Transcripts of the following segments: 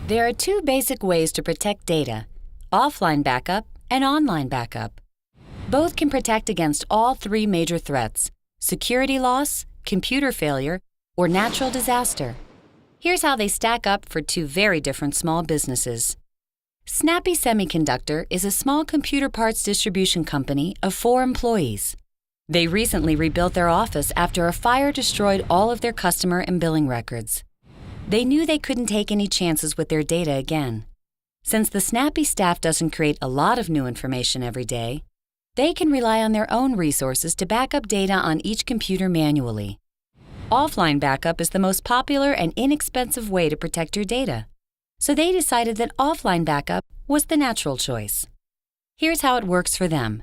There are two basic ways to protect data: offline backup and online backup. Both can protect against all three major threats: security loss, computer failure, or natural disaster. Here's how they stack up for two very different small businesses. Snappy Semiconductor is a small computer parts distribution company of 4 employees. They recently rebuilt their office after a fire destroyed all of their customer and billing records. They knew they couldn't take any chances with their data again. Since the Snappy staff doesn't create a lot of new information every day, they can rely on their own resources to back up data on each computer manually. Offline backup is the most popular and inexpensive way to protect your data, so they decided that offline backup was the natural choice. Here's how it works for them.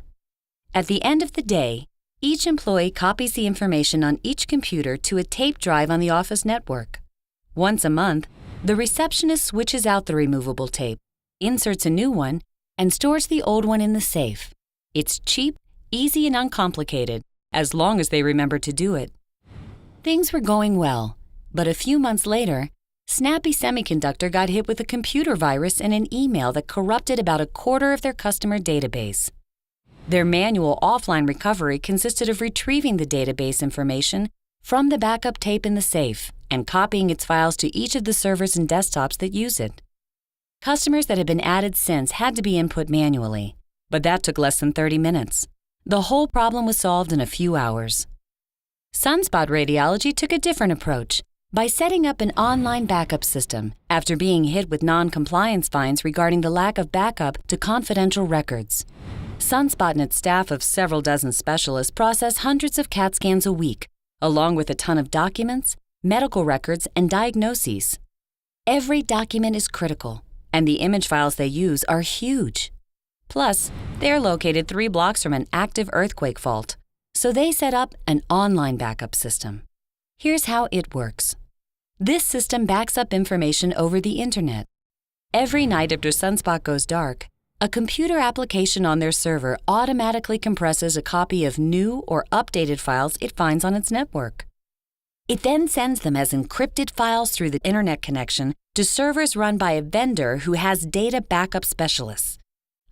At the end of the day, each employee copies the information on each computer to a tape drive on the office network. Once a month, the receptionist switches out the removable tape, inserts a new one, and stores the old one in the safe. It's cheap, easy, and uncomplicated, as long as they remember to do it. Things were going well, but a few months later, Snappy Semiconductor got hit with a computer virus and an email that corrupted about a quarter of their customer database. Their manual offline recovery consisted of retrieving the database information from the backup tape in the safe and copying its files to each of the servers and desktops that use it. Customers that had been added since had to be input manually, but that took less than 30 minutes. The whole problem was solved in a few hours. Sunspot Radiology took a different approach by setting up an online backup system after being hit with non-compliance fines regarding the lack of backup to confidential records. Sunspot and its staff of several dozen specialists process hundreds of CAT scans a week, along with a ton of documents, medical records, and diagnoses. Every document is critical, and the image files they use are huge. Plus, they're located 3 blocks from an active earthquake fault, so they set up an online backup system. Here's how it works. This system backs up information over the internet. Every night after Sunspot goes dark, a computer application on their server automatically compresses a copy of new or updated files it finds on its network. It then sends them as encrypted files through the internet connection to servers run by a vendor who has data backup specialists.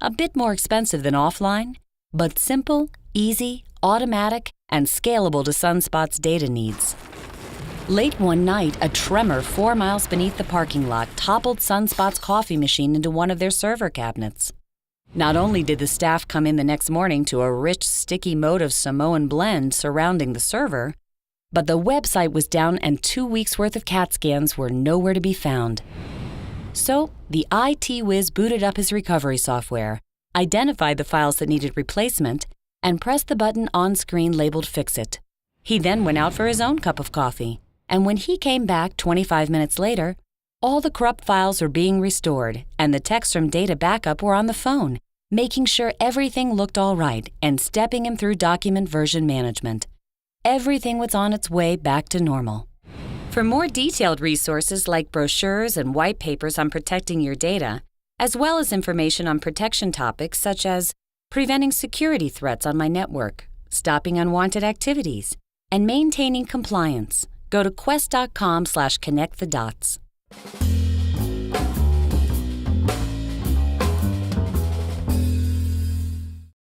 A bit more expensive than offline, but simple, easy, automatic, and scalable to Sunspot's data needs. Late one night, a tremor 4 miles beneath the parking lot toppled Sunspot's coffee machine into one of their server cabinets. Not only did the staff come in the next morning to a rich, sticky moat of Samoan blend surrounding the server, but the website was down and 2 weeks' worth of CAT scans were nowhere to be found. So, the IT whiz booted up his recovery software, identified the files that needed replacement, and pressed the button on screen labeled Fix It. He then went out for his own cup of coffee, and when he came back 25 minutes later, all the corrupt files were being restored, and the techs from Data Backup were on the phone, making sure everything looked all right and stepping him through document version management. Everything was on its way back to normal. For more detailed resources like brochures and white papers on protecting your data, as well as information on protection topics such as preventing security threats on my network, stopping unwanted activities, and maintaining compliance, go to quest.com/connectthedots.